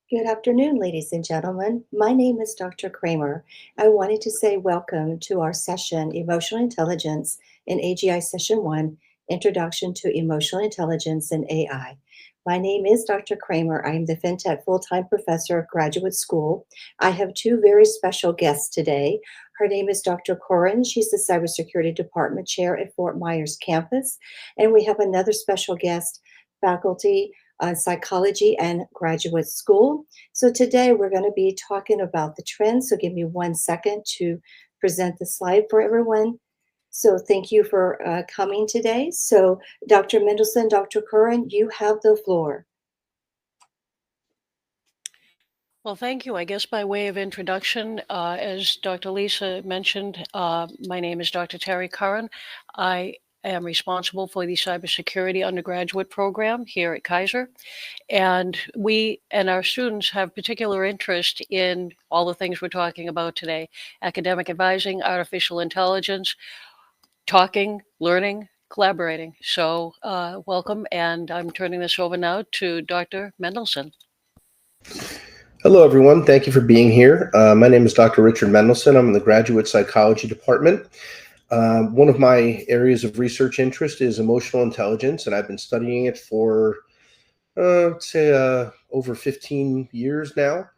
Good afternoon, ladies and gentlemen. My name is Dr. Kramer. I wanted to say welcome to our session, Emotional Intelligence in AGI Session 1, Introduction to Emotional Intelligence and AI. My name is Dr. Kramer. I am the FinTech full-time professor of graduate school. I have two very special guests today. Her name is Dr. Corin. She's the Cybersecurity Department Chair at Fort Myers campus. And we have another special guest, faculty psychology and graduate school. So today we're going to be talking about the trends. So give me 1 second to present the slide for everyone. So thank you for coming today. So Dr. Mendelson, Dr. Curran, you have the floor. Well, thank you. I guess by way of introduction, as Dr. Lisa mentioned, my name is Dr. Terry Curran. I am responsible for the cybersecurity undergraduate program here at Keiser. And we and our students have particular interest in all the things we're talking about today: academic advising, artificial intelligence, talking, learning, collaborating. So welcome. And I'm turning this over now to Dr. Mendelson. Hello, everyone. Thank you for being here. My name is Dr. Richard Mendelson. I'm in the graduate psychology department. One of my areas of research interest is emotional intelligence, and I've been studying it for, over 15 years now.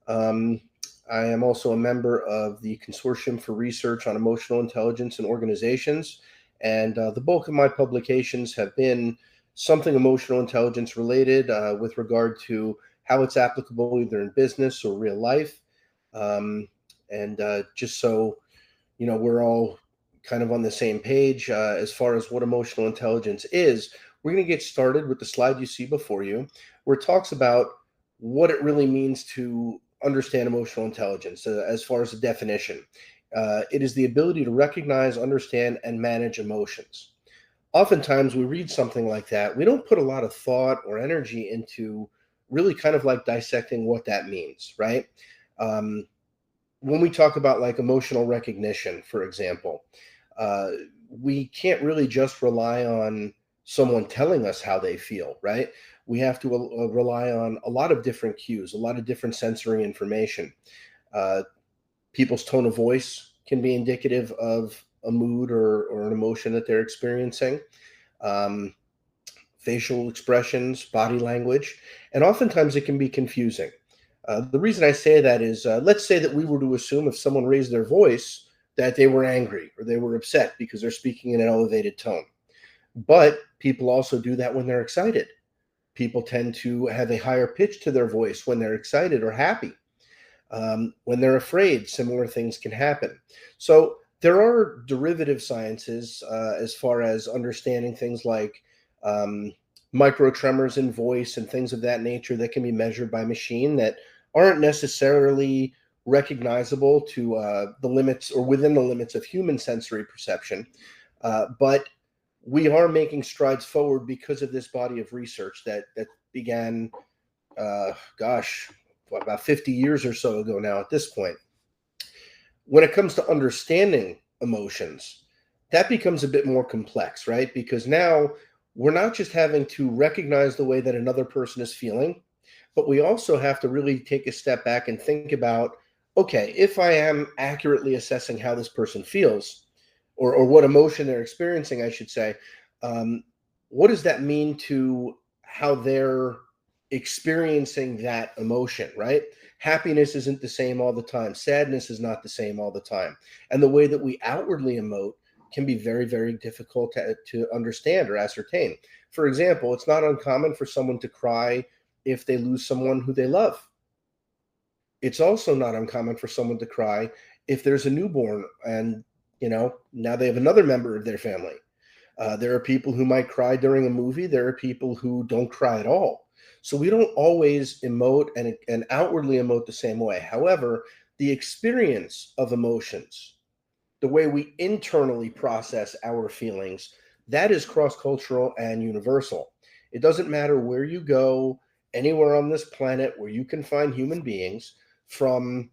I am also a member of the Consortium for Research on Emotional Intelligence in Organizations, and the bulk of my publications have been something emotional intelligence related with regard to how it's applicable either in business or real life. Just so, we're all kind of on the same page as far as what emotional intelligence is, we're going to get started with the slide you see before you, where it talks about what it really means to understand emotional intelligence as far as the definition. It is the ability to recognize, understand, and manage emotions. Oftentimes we read something like that, we don't put a lot of thought or energy into really kind of like dissecting what that means, right? When we talk about like emotional recognition, for example, we can't really just rely on someone telling us how they feel, right? We have to rely on a lot of different cues, a lot of different sensory information. People's tone of voice can be indicative of a mood or an emotion that they're experiencing. Facial expressions, body language, and oftentimes it can be confusing. The reason I say that is, let's say that we were to assume if someone raised their voice that they were angry or they were upset because they're speaking in an elevated tone. But people also do that when they're excited. People tend to have a higher pitch to their voice when they're excited or happy. When they're afraid, similar things can happen. So there are derivative sciences as far as understanding things like microtremors in voice and things of that nature that can be measured by machine that aren't necessarily recognizable to the limits or within the limits of human sensory perception. But we are making strides forward because of this body of research that began, about 50 years or so ago now at this point. When it comes to understanding emotions, that becomes a bit more complex, right? Because now we're not just having to recognize the way that another person is feeling, but we also have to really take a step back and think about, okay, if I am accurately assessing how this person feels, or what emotion they're experiencing, I should say, what does that mean to how they're experiencing that emotion, right? Happiness isn't the same all the time. Sadness is not the same all the time. And the way that we outwardly emote can be very, very difficult to understand or ascertain. For example, it's not uncommon for someone to cry if they lose someone who they love. It's also not uncommon for someone to cry if there's a newborn and, now they have another member of their family. There are people who might cry during a movie. There are people who don't cry at all. So we don't always emote and outwardly emote the same way. However, the experience of emotions, the way we internally process our feelings, that is cross-cultural and universal. It doesn't matter where you go, anywhere on this planet where you can find human beings, from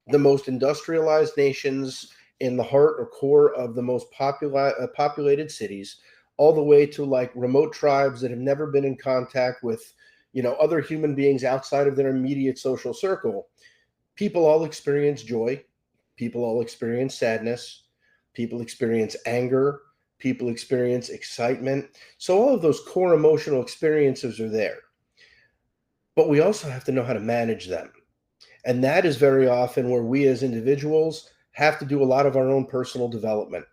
the most industrialized nations in the heart or core of the most populated cities, all the way to like remote tribes that have never been in contact with, other human beings outside of their immediate social circle, people all experience joy. People all experience sadness. People experience anger. People experience excitement. So all of those core emotional experiences are there. But we also have to know how to manage them. And that is very often where we as individuals have to do a lot of our own personal development.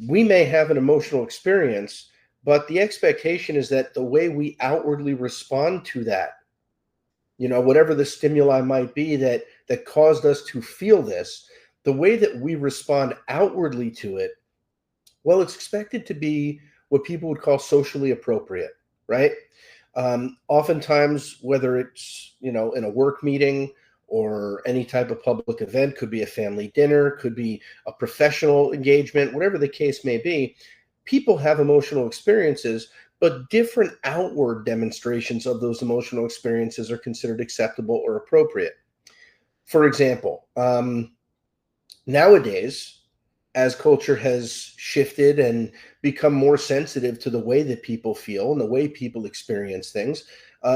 We may have an emotional experience, but the expectation is that the way we outwardly respond to that, whatever the stimuli might be that caused us to feel this, the way that we respond outwardly to it, well, it's expected to be what people would call socially appropriate, right? Oftentimes, whether it's, in a work meeting or any type of public event, could be a family dinner, could be a professional engagement, whatever the case may be, people have emotional experiences, but different outward demonstrations of those emotional experiences are considered acceptable or appropriate. For example, nowadays, as culture has shifted and become more sensitive to the way that people feel and the way people experience things,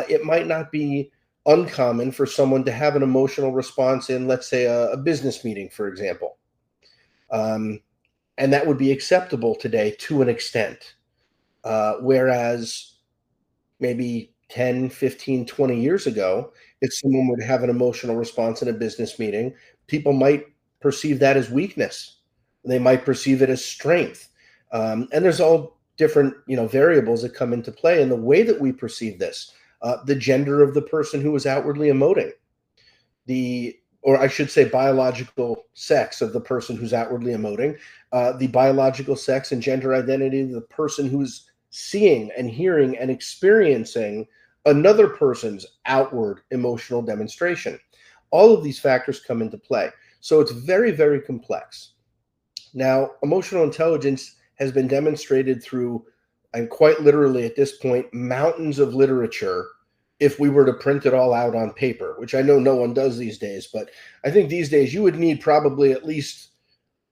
it might not be uncommon for someone to have an emotional response in, let's say, a business meeting, for example. And that would be acceptable today to an extent. Whereas maybe 10, 15, 20 years ago, if someone would have an emotional response in a business meeting, people might perceive that as weakness. They might perceive it as strength. And there's all different, variables that come into play in the way that we perceive this. The gender of the person who is outwardly emoting, or I should say biological sex of the person who's outwardly emoting, the biological sex and gender identity of the person who's seeing and hearing and experiencing another person's outward emotional demonstration. All of these factors come into play. So it's very, very complex. Now, emotional intelligence has been demonstrated through, and quite literally at this point, mountains of literature if we were to print it all out on paper, which I know no one does these days, but I think these days you would need probably at least,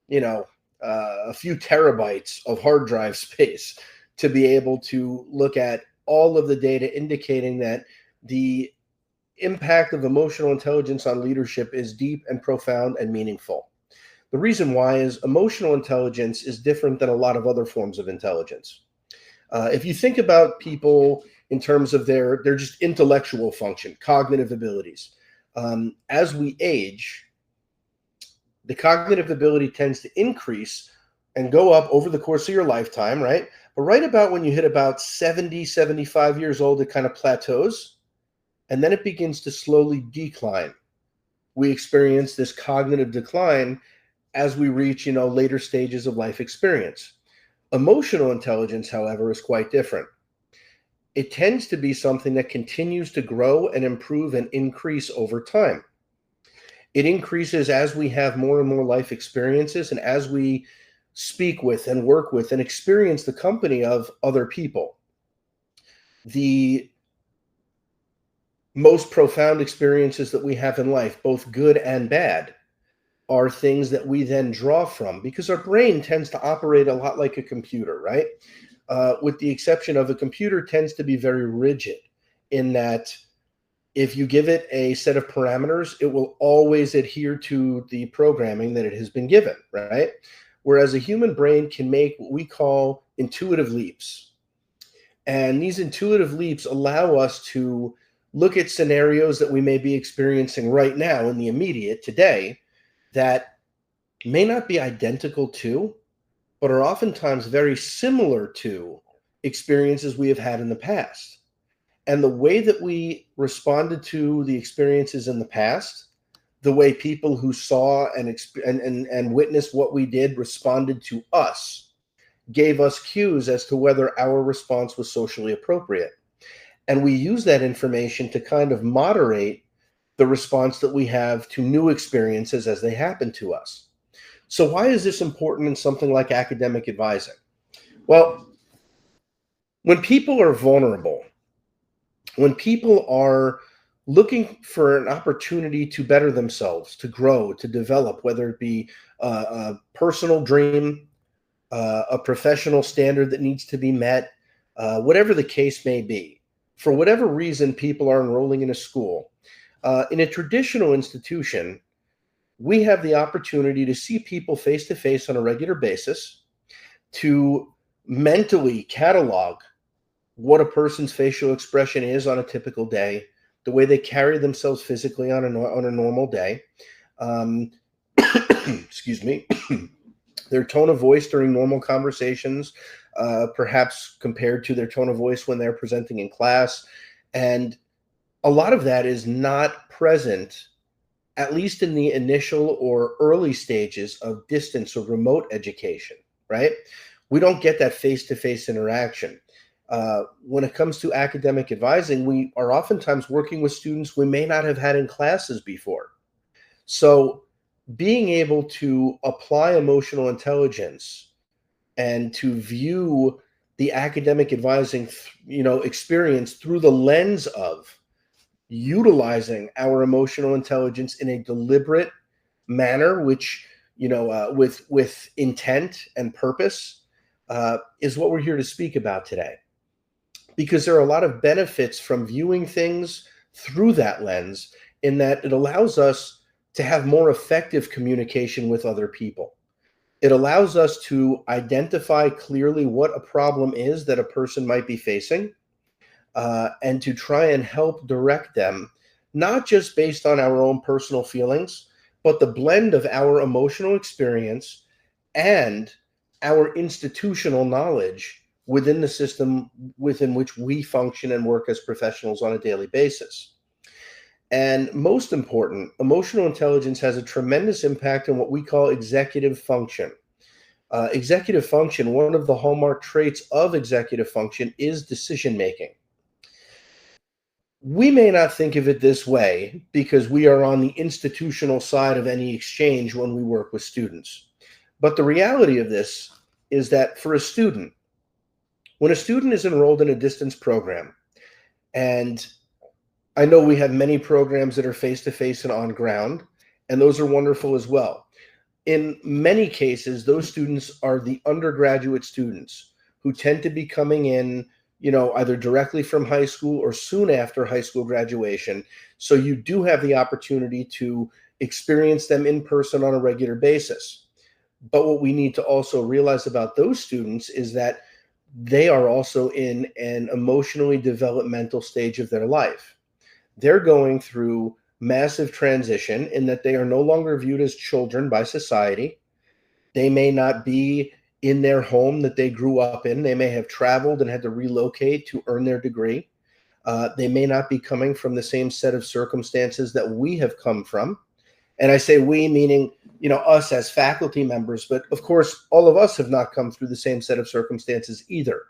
a few terabytes of hard drive space to be able to look at all of the data indicating that the impact of emotional intelligence on leadership is deep and profound and meaningful. The reason why is emotional intelligence is different than a lot of other forms of intelligence. If you think about people in terms of their just intellectual function, cognitive abilities, as we age, the cognitive ability tends to increase and go up over the course of your lifetime, right? But right about when you hit about 70, 75 years old, it kind of plateaus, and then it begins to slowly decline. We experience this cognitive decline as we reach, later stages of life experience. Emotional intelligence, however, is quite different. It tends to be something that continues to grow and improve and increase over time. It increases as we have more and more life experiences and as we speak with and work with and experience the company of other people. The most profound experiences that we have in life, both good and bad, are things that we then draw from because our brain tends to operate a lot like a computer, right? With the exception of a computer tends to be very rigid in that if you give it a set of parameters, it will always adhere to the programming that it has been given, right? Whereas a human brain can make what we call intuitive leaps. And these intuitive leaps allow us to look at scenarios that we may be experiencing right now in the immediate today that may not be identical to, but are oftentimes very similar to experiences we have had in the past. And the way that we responded to the experiences in the past, the way people who saw and witnessed what we did responded to us, gave us cues as to whether our response was socially appropriate. And we use that information to kind of moderate the response that we have to new experiences as they happen to us. So why is this important in something like academic advising? Well, when people are vulnerable, when people are looking for an opportunity to better themselves, to grow, to develop, whether it be a personal dream, a professional standard that needs to be met, whatever the case may be, for whatever reason people are enrolling in a school, in a traditional institution, we have the opportunity to see people face to face on a regular basis, to mentally catalog what a person's facial expression is on a typical day, the way they carry themselves physically on a normal day, um, excuse me, their tone of voice during normal conversations, perhaps compared to their tone of voice when they're presenting in class. And a lot of that is not present, at least in the initial or early stages of distance or remote education, right? We don't get that face-to-face interaction. When it comes to academic advising, we are oftentimes working with students we may not have had in classes before. So being able to apply emotional intelligence and to view the academic advising, experience through the lens of utilizing our emotional intelligence in a deliberate manner, which with intent and purpose, is what we're here to speak about today. Because there are a lot of benefits from viewing things through that lens, in that it allows us to have more effective communication with other people. It allows us to identify clearly what a problem is that a person might be facing, and to try and help direct them, not just based on our own personal feelings, but the blend of our emotional experience and our institutional knowledge within the system within which we function and work as professionals on a daily basis. And most important, emotional intelligence has a tremendous impact on what we call executive function. Executive function, one of the hallmark traits of executive function is decision making. We may not think of it this way because we are on the institutional side of any exchange when we work with students. But the reality of this is that for a student, when a student is enrolled in a distance program, and I know we have many programs that are face-to-face and on ground, and those are wonderful as well. In many cases, those students are the undergraduate students who tend to be coming in, either directly from high school or soon after high school graduation. So you do have the opportunity to experience them in person on a regular basis. But what we need to also realize about those students is that they are also in an emotionally developmental stage of their life. They're going through massive transition in that they are no longer viewed as children by society. They may not be in their home that they grew up in. They may have traveled and had to relocate to earn their degree. They may not be coming from the same set of circumstances that we have come from. And I say we, meaning, us as faculty members, but of course, all of us have not come through the same set of circumstances either.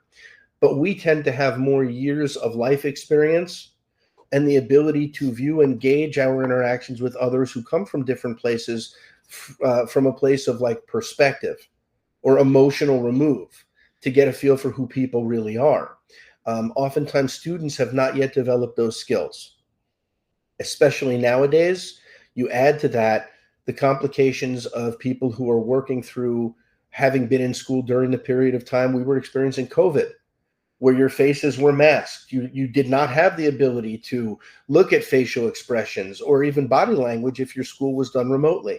But we tend to have more years of life experience and the ability to view and gauge our interactions with others who come from different places, from a place of like perspective or emotional remove, to get a feel for who people really are. Oftentimes students have not yet developed those skills, especially nowadays. You add to that the complications of people who are working through having been in school during the period of time we were experiencing COVID, where your faces were masked. You did not have the ability to look at facial expressions or even body language if your school was done remotely.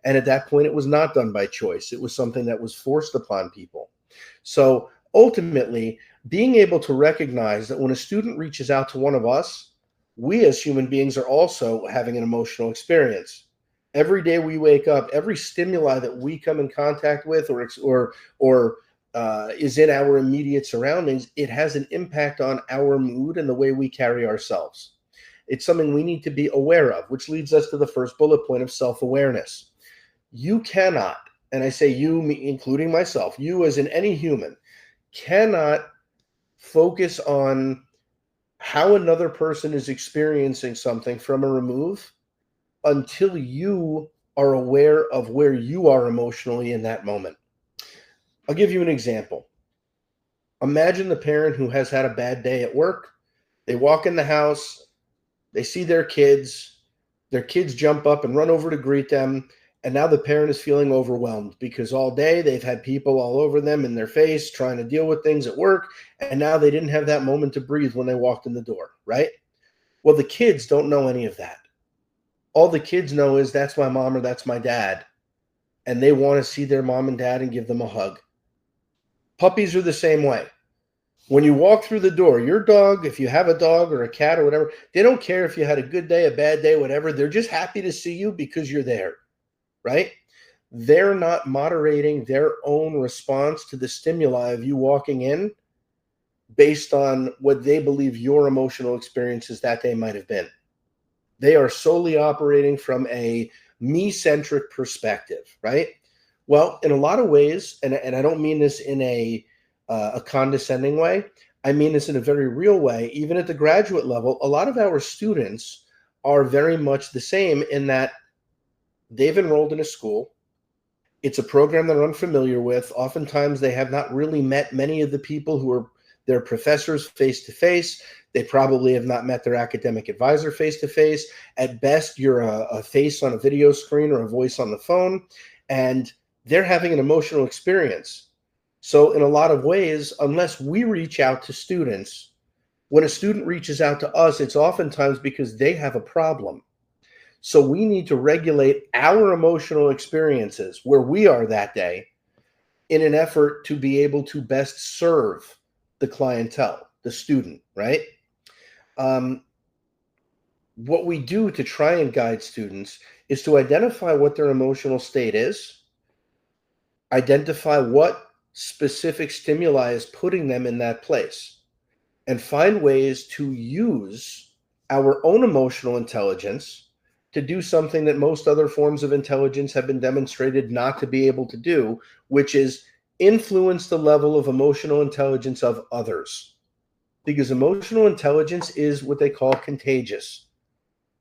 And at that point, it was not done by choice. It was something that was forced upon people. So ultimately, being able to recognize that when a student reaches out to one of us, we as human beings are also having an emotional experience. Every day we wake up, every stimuli that we come in contact with or is in our immediate surroundings, it has an impact on our mood and the way we carry ourselves. It's something we need to be aware of, which leads us to the first bullet point of self-awareness. You cannot, and I say you, including myself, you as in any human, cannot focus on how another person is experiencing something from a remove until you are aware of where you are emotionally in that moment. I'll give you an example. Imagine the parent who has had a bad day at work. They walk in the house, they see their kids jump up and run over to greet them, And now the parent is feeling overwhelmed because all day they've had people all over them in their face trying to deal with things at work. And now they didn't have that moment to breathe when they walked in the door, right? Well, the kids don't know any of that. All the kids know is that's my mom or that's my dad. And they want to see their mom and dad and give them a hug. Puppies are the same way. When you walk through the door, your dog, if you have a dog or a cat or whatever, they don't care if you had a good day, a bad day, whatever. They're just happy to see you because you're there, right? They're not moderating their own response to the stimuli of you walking in based on what they believe your emotional experiences that day might have been. They are solely operating from a me-centric perspective, right? Well, in a lot of ways, and I don't mean this in a condescending way, I mean this in a very real way. Even at the graduate level, a lot of our students are very much the same in that they've enrolled in a school. It's a program they're unfamiliar with. Oftentimes, they have not really met many of the people who are their professors face to face. They probably have not met their academic advisor face to face. At best, you're a face on a video screen or a voice on the phone, and they're having an emotional experience. So in a lot of ways, unless we reach out to students, when a student reaches out to us, it's oftentimes because they have a problem. So we need to regulate our emotional experiences where we are that day in an effort to be able to best serve the clientele, the student, right? What we do to try and guide students is to identify what their emotional state is, identify what specific stimuli is putting them in that place, and find ways to use our own emotional intelligence to do something that most other forms of intelligence have been demonstrated not to be able to do, which is influence the level of emotional intelligence of others. Because emotional intelligence is what they call contagious.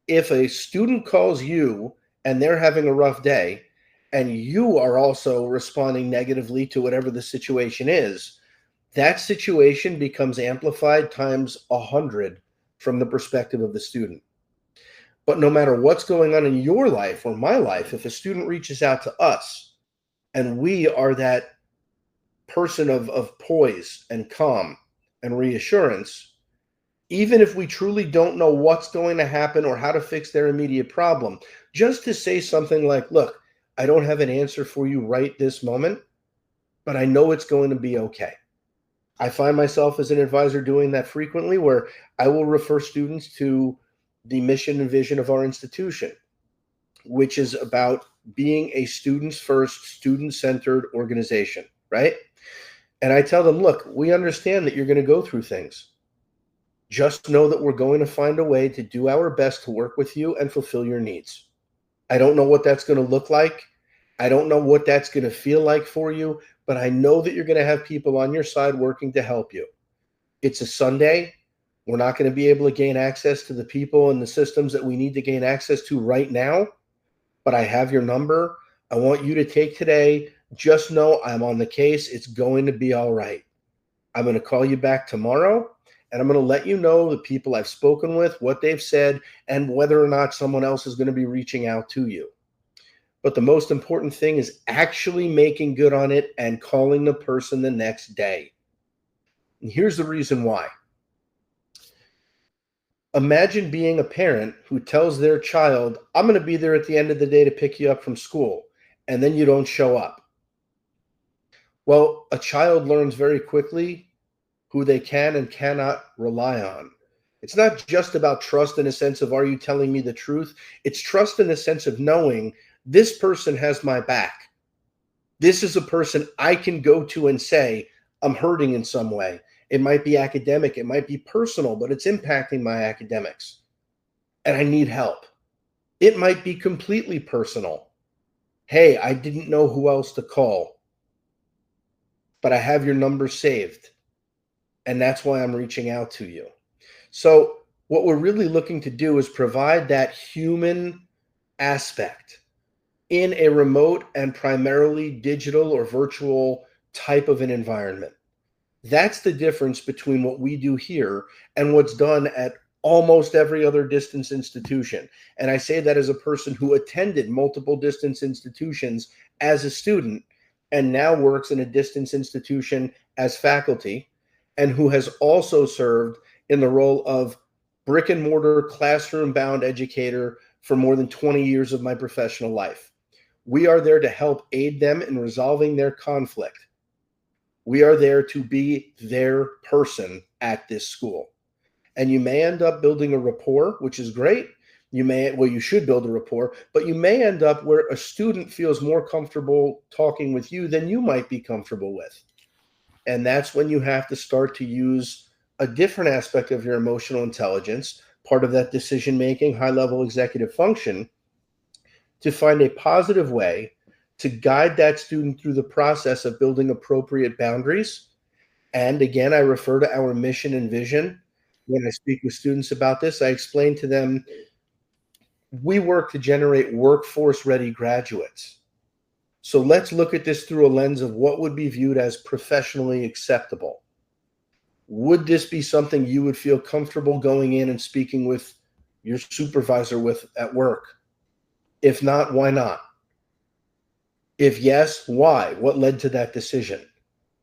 If a student calls you and they're having a rough day, and you are also responding negatively to whatever the situation is, that situation becomes amplified times 100 from the perspective of the student. But no matter what's going on in your life or my life, if a student reaches out to us and we are that person of poise and calm and reassurance, even if we truly don't know what's going to happen or how to fix their immediate problem, just to say something like, look, I don't have an answer for you right this moment, but I know it's going to be okay. I find myself as an advisor doing that frequently, where I will refer students to the mission and vision of our institution, which is about being a students first, student-centered organization, right? And I tell them, look, we understand that you're going to go through things. Just know that we're going to find a way to do our best to work with you and fulfill your needs. I don't know what that's going to look like. I don't know what that's going to feel like for you, but I know that you're going to have people on your side working to help you. It's a Sunday. We're not going to be able to gain access to the people and the systems that we need to gain access to right now, but I have your number. I want you to take today. Just know I'm on the case. It's going to be all right. I'm going to call you back tomorrow, and I'm going to let you know the people I've spoken with, what they've said, and whether or not someone else is going to be reaching out to you. But the most important thing is actually making good on it and calling the person the next day. And here's the reason why. Imagine being a parent who tells their child, I'm going to be there at the end of the day to pick you up from school, and then you don't show up. Well, a child learns very quickly who they can and cannot rely on. It's not just about trust in a sense of, are you telling me the truth? It's trust in the sense of knowing this person has my back. This is a person I can go to and say, I'm hurting in some way. It might be academic, it might be personal, but it's impacting my academics. And I need help. It might be completely personal. Hey, I didn't know who else to call, but I have your number saved. And that's why I'm reaching out to you. So what we're really looking to do is provide that human aspect in a remote and primarily digital or virtual type of an environment. That's the difference between what we do here and what's done at almost every other distance institution. And I say that as a person who attended multiple distance institutions as a student and now works in a distance institution as faculty, and who has also served in the role of brick and mortar classroom bound educator for more than 20 years of my professional life. We are there to help aid them in resolving their conflict. We are there to be their person at this school. And you may end up building a rapport, which is great. You should build a rapport, but you may end up where a student feels more comfortable talking with you than you might be comfortable with. And that's when you have to start to use a different aspect of your emotional intelligence, part of that decision-making, high-level executive function, to find a positive way to guide that student through the process of building appropriate boundaries. And again, I refer to our mission and vision. When I speak with students about this, I explain to them, we work to generate workforce-ready graduates. So let's look at this through a lens of what would be viewed as professionally acceptable. Would this be something you would feel comfortable going in and speaking with your supervisor with at work? If not, why not? If yes, why? What led to that decision?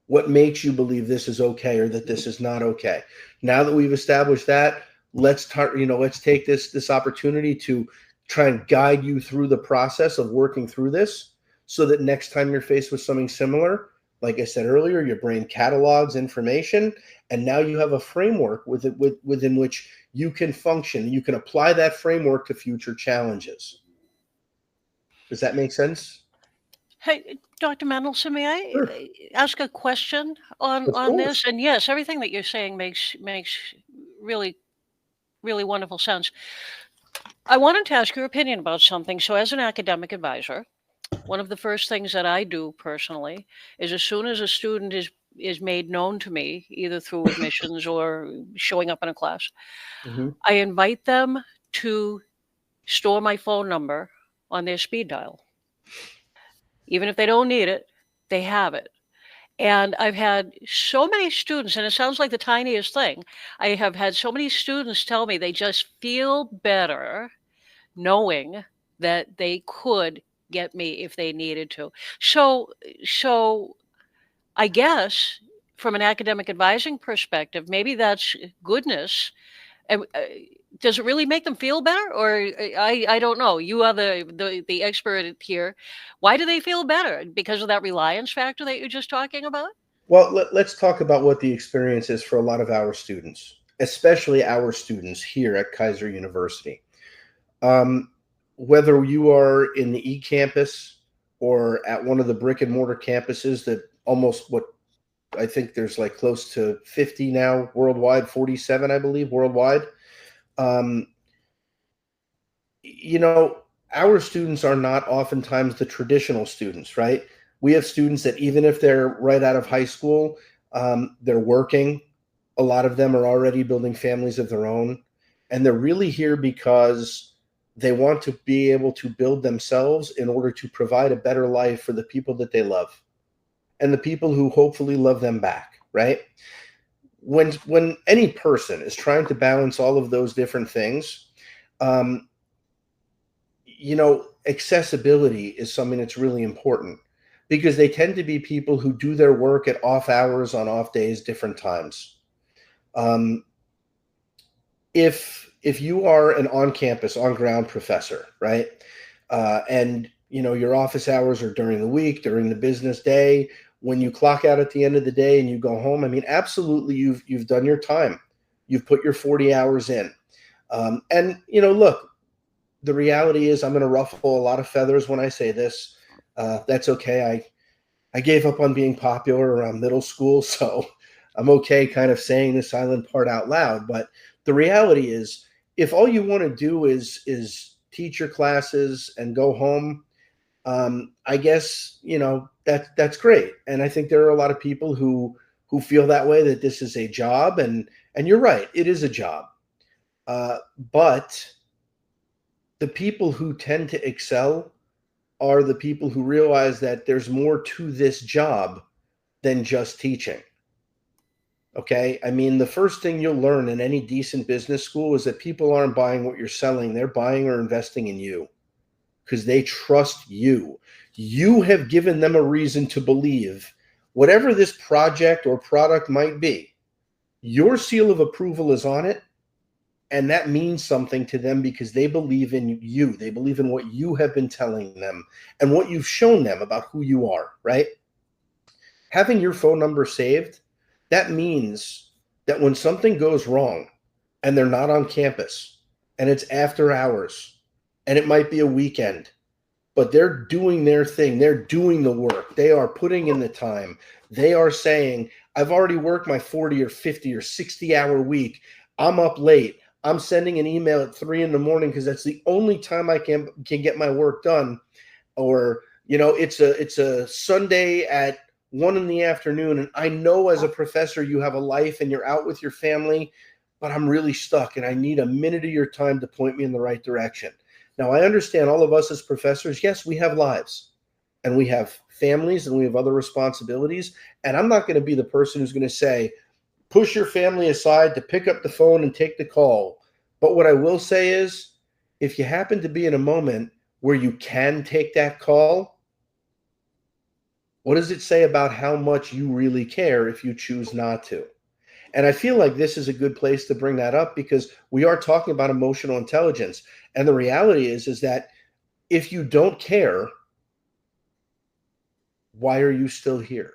What makes you believe this is okay or that this is not okay? Now that we've established that, let's take this opportunity to try and guide you through the process of working through this, so that next time you're faced with something similar, like I said earlier, your brain catalogs information, and now you have a framework within which you can function. You can apply that framework to future challenges. Does that make sense? Hey, Dr. Mendelson, may I Sure. ask a question on Of course. this? And yes, everything that you're saying makes really really wonderful sense. I wanted to ask your opinion about something. So, as an academic advisor, one of the first things that I do personally is, as soon as a student is made known to me, either through admissions or showing up in a class, Mhm. I invite them to store my phone number on their speed dial. Even if they don't need it, they have it. And I've had so many students, and it sounds like the tiniest thing. I have had so many students tell me they just feel better knowing that they could get me if they needed to. So I guess from an academic advising perspective, maybe that's goodness. And, does it really make them feel better? Or I don't know. You are the expert here. Why do they feel better? Because of that reliance factor that you're just talking about? Well, let's talk about what the experience is for a lot of our students, especially our students here at Keiser University. Um, Whether you are in the e-campus or at one of the brick and mortar campuses that I think there's like close to 50 now worldwide, 47, I believe, worldwide. Um, you know, our students are not oftentimes the traditional students, right? We have students that even if they're right out of high school, they're working. A lot of them are already building families of their own. And they're really here because they want to be able to build themselves in order to provide a better life for the people that they love and the people who hopefully love them back, right? When any person is trying to balance all of those different things, um, accessibility is something that's really important, because they tend to be people who do their work at off hours, on off days, different times. Um, if you are an on-campus, on-ground professor, right, and your office hours are during the week, during the business day, when you clock out at the end of the day and you go home, I mean, absolutely, you've done your time, you've put your 40 hours in, and look, the reality is, I'm going to ruffle a lot of feathers when I say this. That's okay. I gave up on being popular around middle school, so I'm okay kind of saying the silent part out loud. But the reality is, if all you want to do is teach your classes and go home, I guess that's great. And I think there are a lot of people who feel that way, that this is a job, and you're right, it is a job. But the people who tend to excel are the people who realize that there's more to this job than just teaching. Okay. I mean, the first thing you'll learn in any decent business school is that people aren't buying what you're selling. They're buying or investing in you because they trust you. You have given them a reason to believe whatever this project or product might be, your seal of approval is on it. And that means something to them because they believe in you. They believe in what you have been telling them and what you've shown them about who you are, right? Having your phone number saved, that means that when something goes wrong and they're not on campus and it's after hours and it might be a weekend, but they're doing their thing, they're doing the work, they are putting in the time, they are saying, I've already worked my 40 or 50 or 60-hour week, I'm up late, I'm sending an email at 3 in the morning because that's the only time I can get my work done. Or it's a Sunday at 1 in the afternoon, and I know as a professor you have a life and you're out with your family, but I'm really stuck and I need a minute of your time to point me in the right direction. Now, I understand all of us as professors, yes, we have lives and we have families and we have other responsibilities, and I'm not going to be the person who's going to say push your family aside to pick up the phone and take the call. But what I will say is, if you happen to be in a moment where you can take that call, what does it say about how much you really care if you choose not to? And I feel like this is a good place to bring that up because we are talking about emotional intelligence. And the reality is that if you don't care, why are you still here?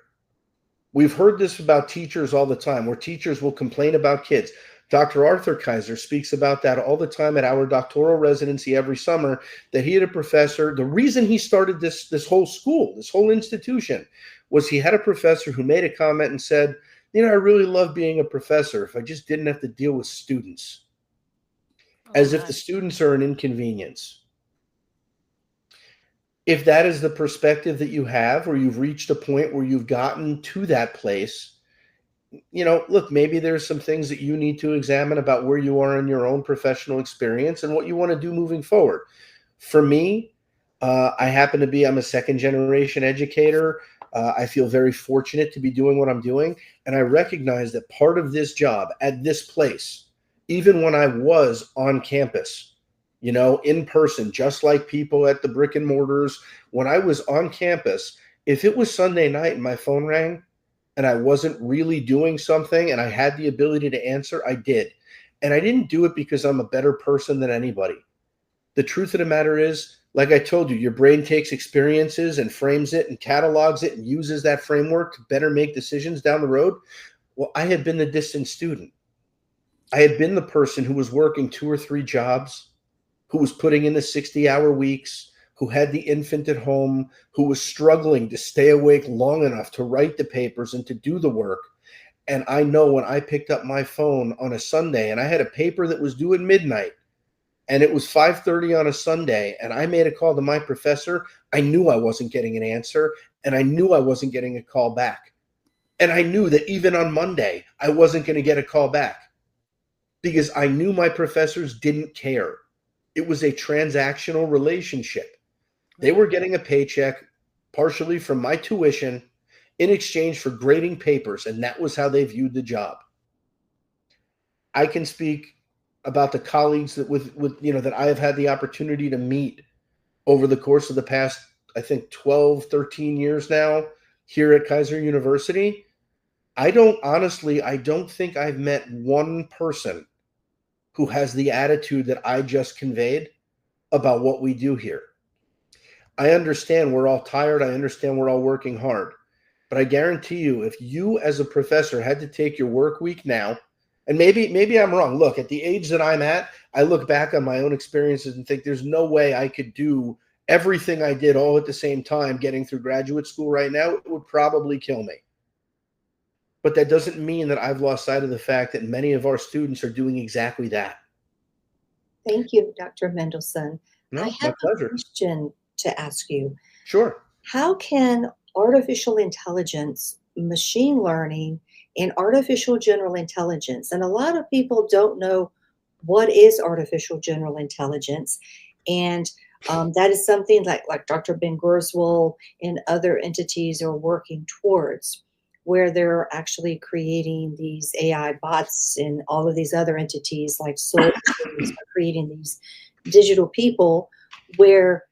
We've heard this about teachers all the time, where teachers will complain about kids. Dr. Arthur Keiser speaks about that all the time at our doctoral residency every summer, that he had a professor. The reason he started this whole school, this whole institution, was he had a professor who made a comment and said, I really love being a professor if I just didn't have to deal with students, as if the students are an inconvenience. If that is the perspective that you have, or you've reached a point where you've gotten to that place, look, maybe there's some things that you need to examine about where you are in your own professional experience and what you want to do moving forward. For me, I'm a second generation educator. I feel very fortunate to be doing what I'm doing. And I recognize that part of this job at this place, even when I was on campus, in person, just like people at the brick and mortars, when I was on campus, if it was Sunday night and my phone rang and I wasn't really doing something and I had the ability to answer, I did. And I didn't do it because I'm a better person than anybody. The truth of the matter is, like I told you, your brain takes experiences and frames it and catalogs it and uses that framework to better make decisions down the road. Well, I had been the distant student. I had been the person who was working 2 or 3 jobs, who was putting in the 60-hour weeks, who had the infant at home, who was struggling to stay awake long enough to write the papers and to do the work. And I know when I picked up my phone on a Sunday and I had a paper that was due at midnight, and it was 5:30 on a Sunday, and I made a call to my professor, I knew I wasn't getting an answer, and I knew I wasn't getting a call back. And I knew that even on Monday, I wasn't going to get a call back because I knew my professors didn't care. It was a transactional relationship. They were getting a paycheck partially from my tuition in exchange for grading papers, and that was how they viewed the job. I can speak about the colleagues that that I have had the opportunity to meet over the course of the past, I think 12, 13 years now here at Keiser University. I don't think I've met one person who has the attitude that I just conveyed about what we do here. I understand we're all tired. I understand we're all working hard. But I guarantee you, if you as a professor had to take your work week now, and maybe I'm wrong. Look, at the age that I'm at, I look back on my own experiences and think there's no way I could do everything I did all at the same time getting through graduate school right now. It would probably kill me. But that doesn't mean that I've lost sight of the fact that many of our students are doing exactly that. Thank you, Dr. Mendelson. No, I my have a pleasure. question to ask you. Sure. How can artificial intelligence, machine learning, and artificial general intelligence, and a lot of people don't know what is artificial general intelligence, and that is something like Dr. Ben Gurswell and other entities are working towards. where they're actually creating these AI bots and all of these other entities like Soul Machines are creating these digital people where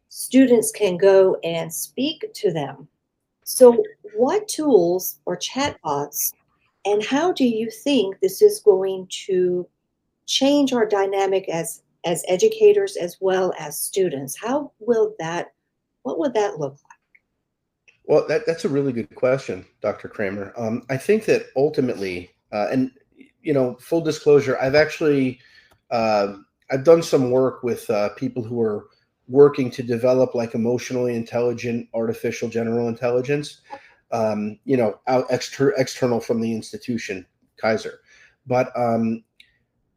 students can go and speak to them. So, what tools or chatbots, and how do you think this is going to change our dynamic as educators as well as students? How will that, what would that look like? Well, that's a really good question, Dr. Kramer. I think that ultimately, and full disclosure, uh, I've done some work with people who are working to develop like emotionally intelligent artificial general intelligence. External from the institution, Keiser. But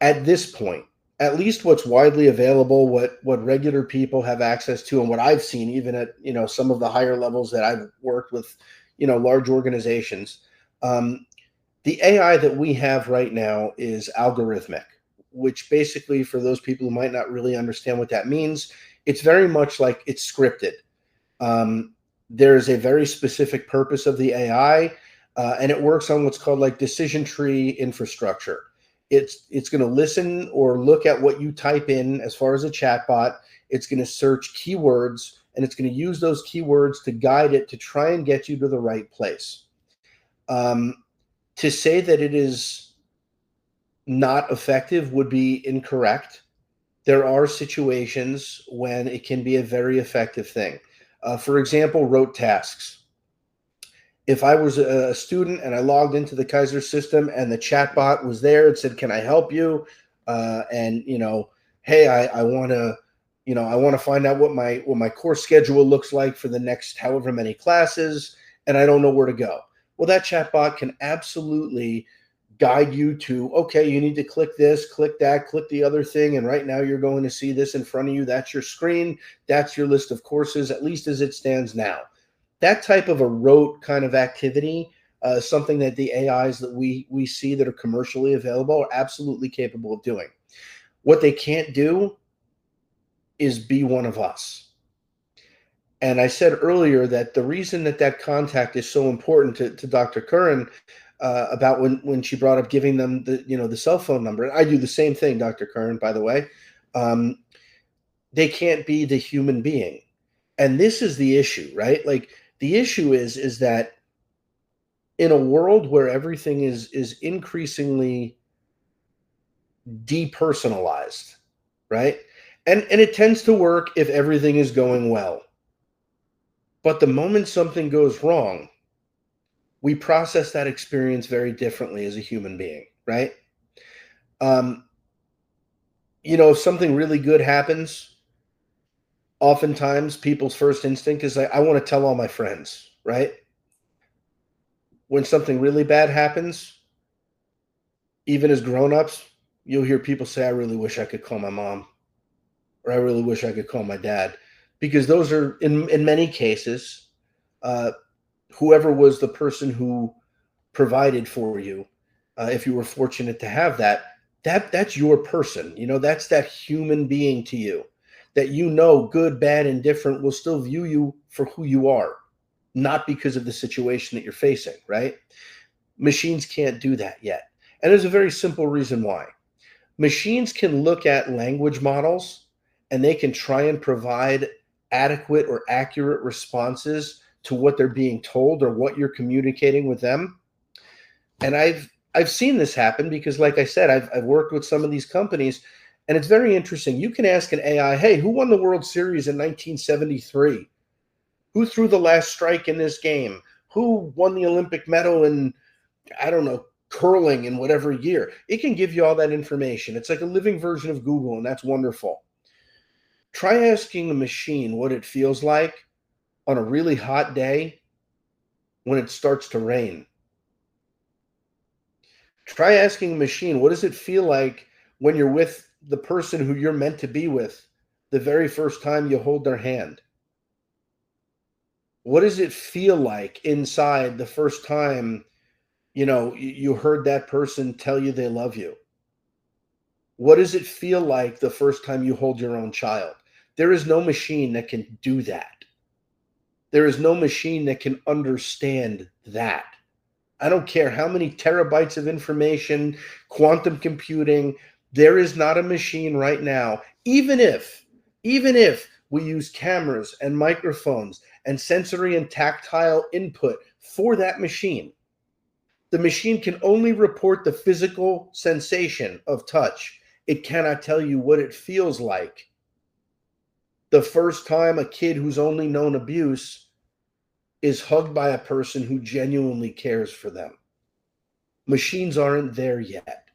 at this point, at least what's widely available, what regular people have access to, and what I've seen, even at some of the higher levels that I've worked with, large organizations, the AI that we have right now is algorithmic, which basically, for those people who might not really understand what that means, it's very much like it's scripted. There is a very specific purpose of the AI, and it works on what's called like decision tree infrastructure. It's going to listen or look at what you type in as far as a chatbot. It's going to search keywords, and it's going to use those keywords to guide it to try and get you to the right place. To say that it is not effective would be incorrect. There are situations when it can be a very effective thing. For example, rote tasks. If I was a student and I logged into the Keiser system and the chatbot was there, it said, "Can I help you?" And hey, I want to, I want to find out what my course schedule looks like for the next however many classes, and I don't know where to go. Well, that chatbot can absolutely guide you to, okay, you need to click this, click that, click the other thing, and right now you're going to see this in front of you. That's your screen. That's your list of courses, at least as it stands now. That type of a rote kind of activity, something that the AIs that we see that are commercially available are absolutely capable of doing. What they can't do is be one of us. And I said earlier that the reason that contact is so important to Dr. Curran, about when she brought up giving them the cell phone number. And I do the same thing, Dr. Curran, by the way. They can't be the human being. And this is the issue, right? Like, the issue is that in a world where everything is increasingly depersonalized, right? And it tends to work if everything is going well. But the moment something goes wrong, we process that experience very differently as a human being, right? If something really good happens, oftentimes people's first instinct is like, I want to tell all my friends, right? When something really bad happens, even as grown-ups, you'll hear people say, I really wish I could call my mom, or I really wish I could call my dad, because those are, in many cases, whoever was the person who provided for you, if you were fortunate to have that's your person. That's that human being to you that, good, bad, and different, will still view you for who you are, not because of the situation that you're facing, right? Machines can't do that yet. And there's a very simple reason why. Machines can look at language models and they can try and provide adequate or accurate responses to what they're being told or what you're communicating with them. And I've seen this happen because, like I said, I've worked with some of these companies, and it's very interesting. You can ask an AI, hey, who won the World Series in 1973? Who threw the last strike in this game? Who won the Olympic medal in, I don't know, curling in whatever year? It can give you all that information. It's like a living version of Google, and that's wonderful. Try asking a machine what it feels like on a really hot day when it starts to rain. Try asking a machine, what does it feel like when you're with the person who you're meant to be with the very first time you hold their hand? What does it feel like inside the first time, you heard that person tell you they love you? What does it feel like the first time you hold your own child? There is no machine that can do that. There is no machine that can understand that. I don't care how many terabytes of information, quantum computing, there is not a machine right now, even if we use cameras and microphones and sensory and tactile input for that machine. The machine can only report the physical sensation of touch. It cannot tell you what it feels like the first time a kid who's only known abuse is hugged by a person who genuinely cares for them. Machines aren't there yet.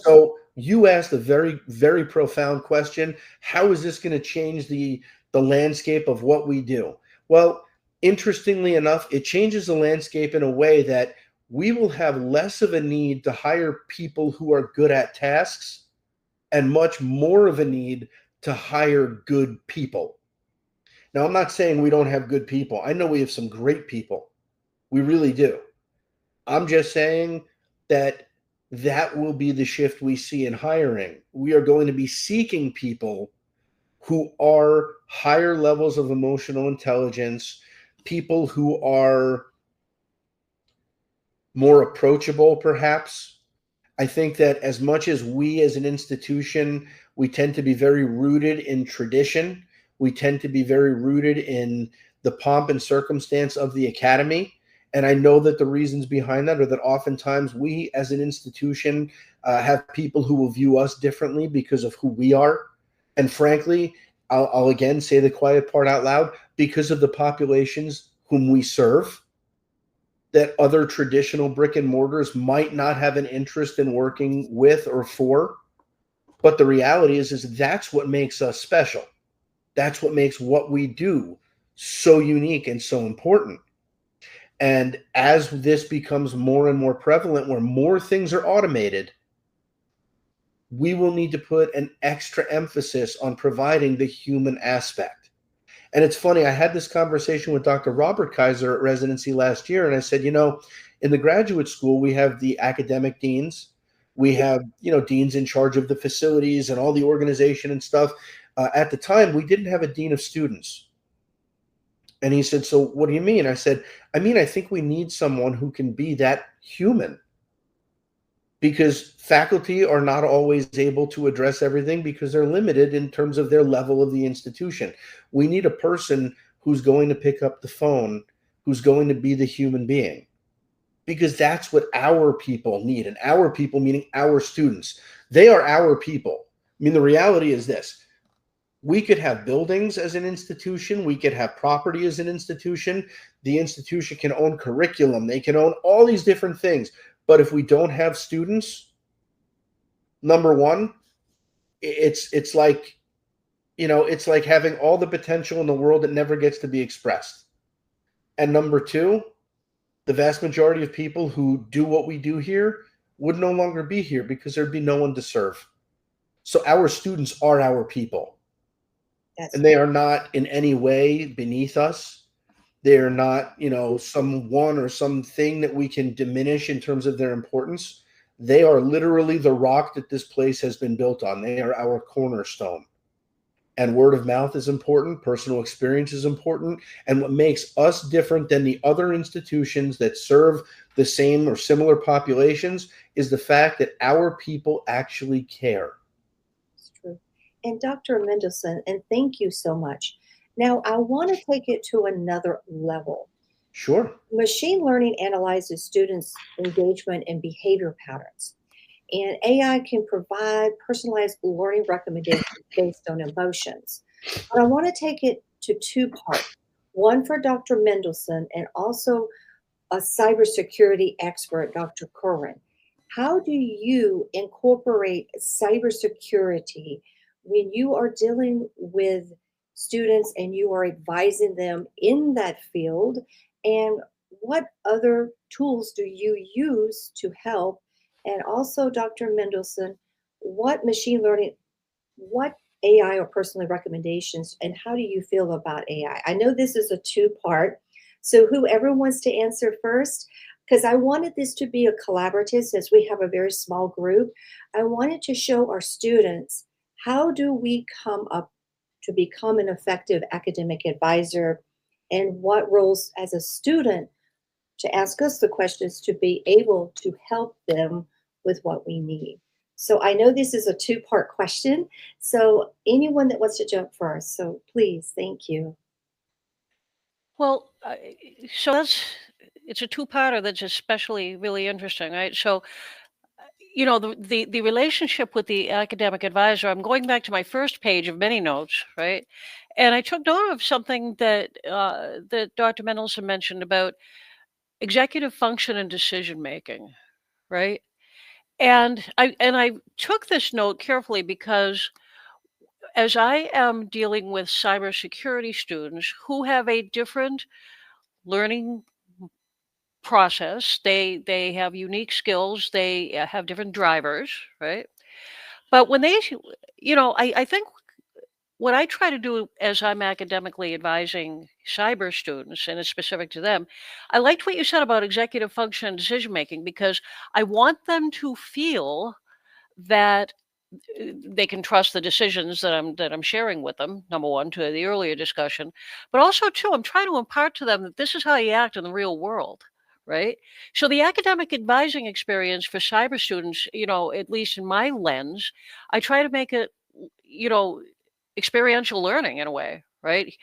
So you asked a very, very profound question. How is this going to change the landscape of what we do? Well, interestingly enough, it changes the landscape in a way that we will have less of a need to hire people who are good at tasks and much more of a need to hire good people. Now, I'm not saying we don't have good people. I know we have some great people. We really do. I'm just saying that will be the shift we see in hiring. We are going to be seeking people who are higher levels of emotional intelligence, people who are more approachable, perhaps. I think that as much as we as an institution, we tend to be very rooted in tradition. We tend to be very rooted in the pomp and circumstance of the academy. And I know that the reasons behind that are that oftentimes we as an institution have people who will view us differently because of who we are. And frankly, I'll again say the quiet part out loud, because of the populations whom we serve, that other traditional brick and mortars might not have an interest in working with or for. But the reality is that's what makes us special. That's what makes what we do so unique and so important. And as this becomes more and more prevalent, where more things are automated, we will need to put an extra emphasis on providing the human aspect. And it's funny, I had this conversation with Dr. Robert Keiser at residency last year, and I said, in the graduate school, we have the academic deans. We have, deans in charge of the facilities and all the organization and stuff. At the time, we didn't have a dean of students. And he said, so what do you mean? I said, I think we need someone who can be that human, because faculty are not always able to address everything because they're limited in terms of their level of the institution. We need a person who's going to pick up the phone, who's going to be the human being, because that's what our people need. And our people, meaning our students, they are our people. The reality is this. We could have buildings as an institution. We could have property as an institution. The institution can own curriculum. They can own all these different things. But if we don't have students, number one, it's like, it's like having all the potential in the world that never gets to be expressed. And number two, the vast majority of people who do what we do here would no longer be here because there'd be no one to serve. So our students are our people. And they are not in any way beneath us. They're not, someone or something that we can diminish in terms of their importance. They are literally the rock that this place has been built on. They are our cornerstone. And word of mouth is important. Personal experience is important. And what makes us different than the other institutions that serve the same or similar populations is the fact that our people actually care. It's true. And Dr. Mendelsohn, and thank you so much. Now, I want to take it to another level. Sure. Machine learning analyzes students' engagement and behavior patterns. And AI can provide personalized learning recommendations based on emotions. But I want to take it to two parts. One for Dr. Mendelsohn and also a cybersecurity expert, Dr. Curran. How do you incorporate cybersecurity when you are dealing with students and you are advising them in that field? And what other tools do you use to help? And also, Dr. Mendelsohn, what machine learning, what AI or personal recommendations, and how do you feel about AI? I know this is a two-part, so whoever wants to answer first, because I wanted this to be a collaborative since we have a very small group. I wanted to show our students how do we come up to become an effective academic advisor and what roles as a student to ask us the questions to be able to help them with what we need. So I know this is a two-part question. So anyone that wants to jump first, so please, thank you. Well, so it's a two-parter that's especially really interesting, right? So, the relationship with the academic advisor. I'm going back to my first page of many notes, right? And I took note of something that Dr. Mendelson mentioned about executive function and decision making, right? And I took this note carefully because as I am dealing with cybersecurity students who have a different learning process, they have unique skills, they have different drivers, right? But when I think what I try to do as I'm academically advising cyber students, and it's specific to them, I liked what you said about executive function and decision making because I want them to feel that they can trust the decisions that I'm sharing with them. Number one, to the earlier discussion, but also two, I'm trying to impart to them that this is how you act in the real world, right? So the academic advising experience for cyber students, at least in my lens, I try to make it, you know, experiential learning in a way, right?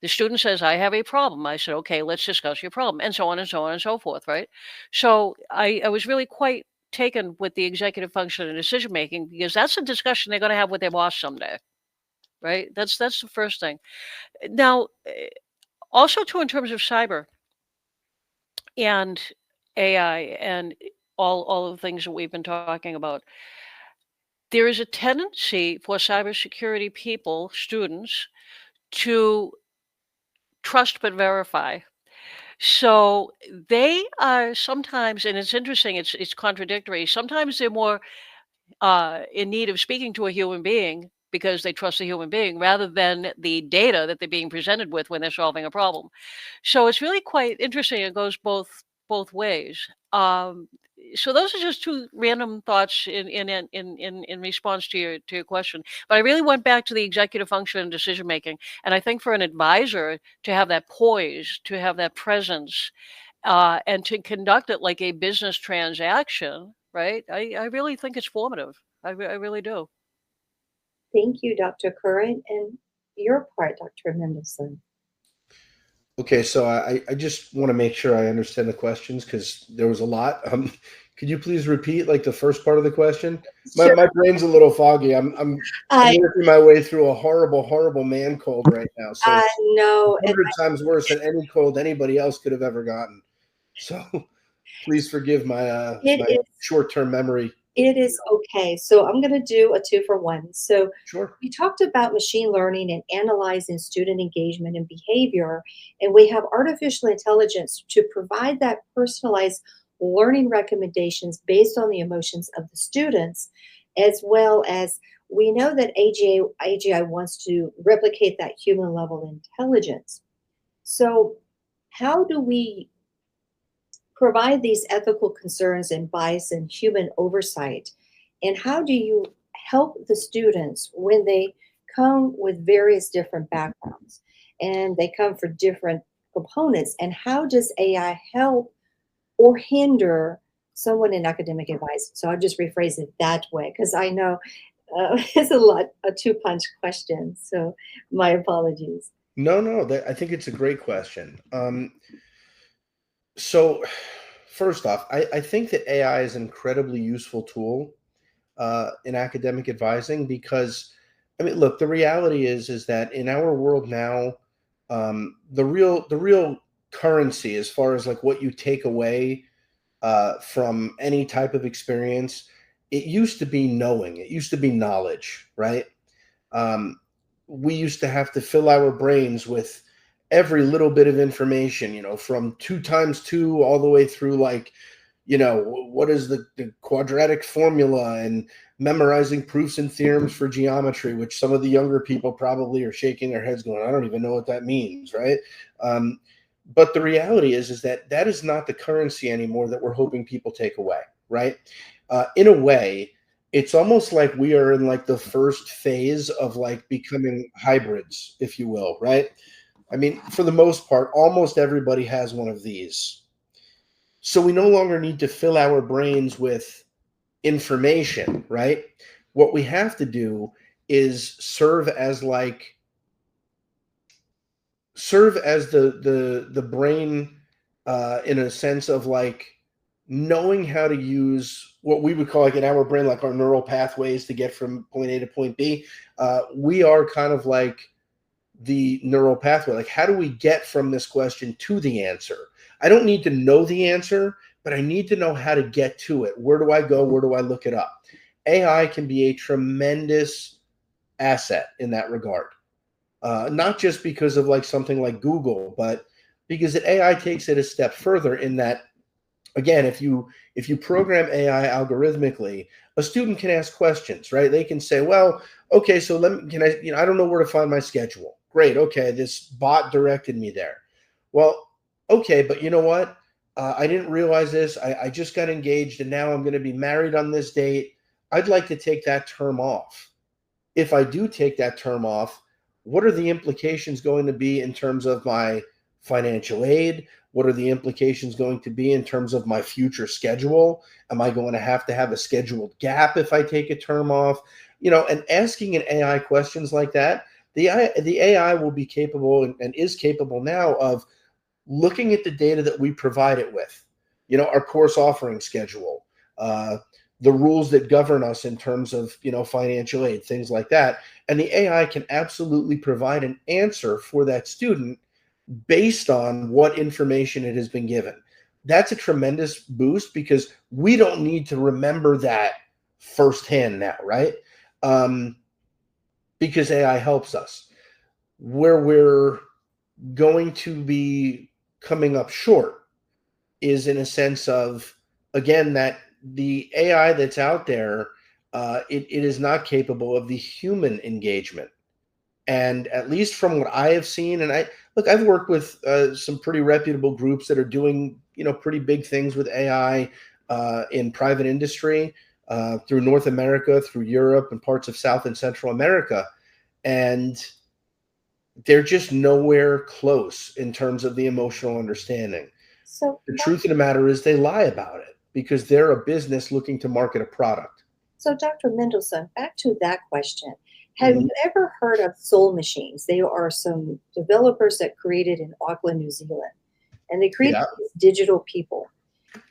The student says, I have a problem. I said, okay, let's discuss your problem, and so on and so on and so forth, right? So I was really quite taken with the executive function and decision making because that's a discussion they're going to have with their boss someday, right? That's the first thing. Now, also too, in terms of cyber and AI and all of the things that we've been talking about, there is a tendency for cybersecurity people, students, to trust but verify. So they are sometimes, and it's interesting, it's contradictory. Sometimes they're more in need of speaking to a human being because they trust a human being rather than the data that they're being presented with when they're solving a problem. So it's really quite interesting. It goes both ways. So those are just two random thoughts in response to your question. But I really went back to the executive function and decision making, and I think for an advisor to have that poise, to have that presence, and to conduct it like a business transaction, right? I really think it's formative. I really do. Thank you, Dr. Curran, and your part, Dr. Mendelson. Okay, so I just want to make sure I understand the questions because there was a lot. Could you please repeat like the first part of the question? Sure. My brain's a little foggy. I'm I working my way through a horrible man cold right now. So I know, and 100 times worse than any cold anybody else could have ever gotten. So please forgive my it my is short-term memory. it is okay. So I'm going to do a two for one. So Sure. we talked about machine learning and analyzing student engagement and behavior, and we have artificial intelligence to provide that personalized learning recommendations based on the emotions of the students, as well as we know that AGI wants to replicate that human level intelligence. So, how do we provide these ethical concerns and bias and human oversight? And how do you help the students when they come with various different backgrounds and they come for different components? And how does AI help or hinder someone in academic advice? So I'll just rephrase it that way because I know it's a two punch question. So my apologies. No, I think it's a great question. So first off, I think that AI is an incredibly useful tool in academic advising because I mean, look, the reality is that in our world now, the real currency as far as like what you take away from any type of experience, it used to be knowing, it used to be knowledge, right? Um, we used to have to fill our brains with every little bit of information, from 2 times 2 all the way through like, what is the quadratic formula and memorizing proofs and theorems for geometry, which some of the younger people probably are shaking their heads going, I don't even know what that means, right? Um, but the reality is that is not the currency anymore that we're hoping people take away, right? In a way, it's almost like we are in like the first phase of like becoming hybrids, if you will, right? I mean, for the most part, almost everybody has one of these. So we no longer need to fill our brains with information, right? What we have to do is serve as the brain, in a sense of like knowing how to use what we would call like in our brain, like our neural pathways to get from point A to point B. We are kind of like the neural pathway. Like, how do we get from this question to the answer? I don't need to know the answer, but I need to know how to get to it. Where do I go? Where do I look it up? AI can be a tremendous asset in that regard. Not just because of like something like Google, but because the AI takes it a step further in that, again, if you program AI algorithmically, a student can ask questions, right? They can say, well, okay, so I don't know where to find my schedule. Great, okay, this bot directed me there. Well, okay, but you know what? I didn't realize this. I just got engaged and now I'm going to be married on this date. I'd like to take that term off. If I do take that term off, what are the implications going to be in terms of my financial aid? What are the implications going to be in terms of my future schedule? Am I going to have a scheduled gap if I take a term off? And asking an AI questions like that, the AI will be capable and is capable now of looking at the data that we provide it with, our course offering schedule, the rules that govern us in terms of, financial aid, things like that. And the AI can absolutely provide an answer for that student based on what information it has been given. That's a tremendous boost because we don't need to remember that firsthand now, right? Because AI helps us. Where we're going to be coming up short is in a sense of, again, that the AI that's out there, it is not capable of the human engagement. And at least from what I have seen, and I've worked with some pretty reputable groups that are doing, pretty big things with AI in private industry through North America, through Europe, and parts of South and Central America. And they're just nowhere close in terms of the emotional understanding. So, The truth of the matter is they lie about it because they're a business looking to market a product. so Dr. Mendelsohn, back to that question. Have Mhm. you ever heard of soul machines? They are some developers that created in Auckland, New Zealand, and they created Yeah. these digital people.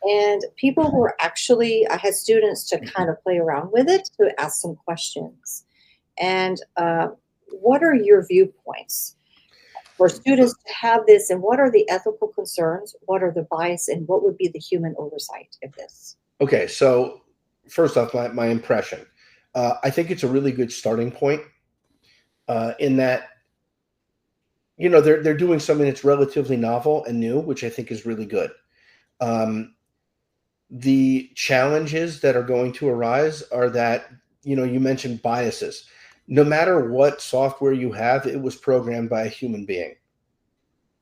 And people were actually, I had students to kind of play around with it to ask some questions. And what are your viewpoints for students to have this? And what are the ethical concerns? What are the bias? And what would be the human oversight of this? Okay, so first off, my impression. I think it's a really good starting point in that, they're doing something that's relatively novel and new, which I think is really good. Um, the challenges that are going to arise are that, you mentioned biases. No matter what software you have, it was programmed by a human being.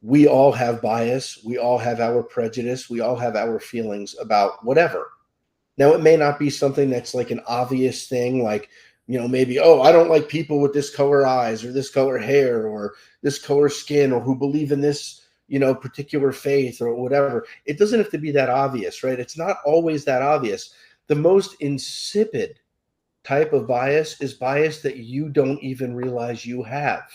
We all have bias. We all have our prejudice. We all have our feelings about whatever. Now, it may not be something that's like an obvious thing, like, maybe, oh, I don't like people with this color eyes or this color hair or this color skin or who believe in this, particular faith or whatever. It doesn't have to be that obvious, right? It's not always that obvious. The most insipid type of bias is bias that you don't even realize you have.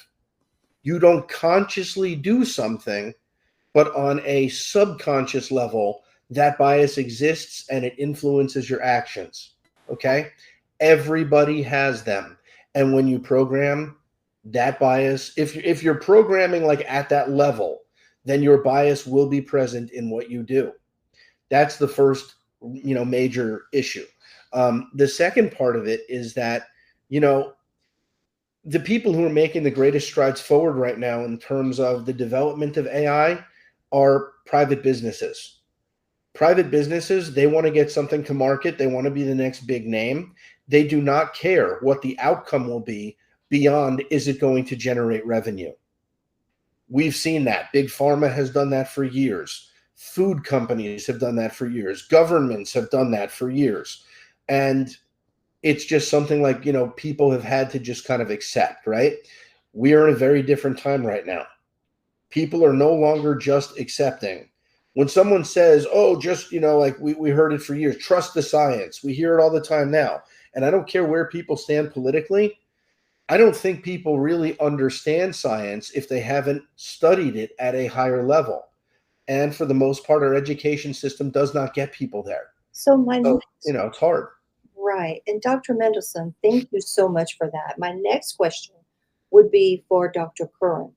You don't consciously do something, but on a subconscious level, that bias exists and it influences your actions. Okay? Everybody has them. And when you program that bias, if you're programming like at that level, then your bias will be present in what you do. That's the first, major issue. The second part of it is that, the people who are making the greatest strides forward right now in terms of the development of AI are private businesses. Private businesses, they want to get something to market. They want to be the next big name. They do not care what the outcome will be beyond, is it going to generate revenue? We've seen that. Big pharma has done that for years. Food companies have done that for years. Governments have done that for years. And it's just something like, people have had to just kind of accept, right? We are in a very different time right now. People are no longer just accepting When someone says, oh, just, like we heard it for years, trust the science. We hear it all the time now. And I don't care where people stand politically. I don't think people really understand science if they haven't studied it at a higher level. And for the most part, our education system does not get people there. So my So, it's hard. Right. And Dr. Mendelson, thank you so much for that. My next question would be for Dr. Curran.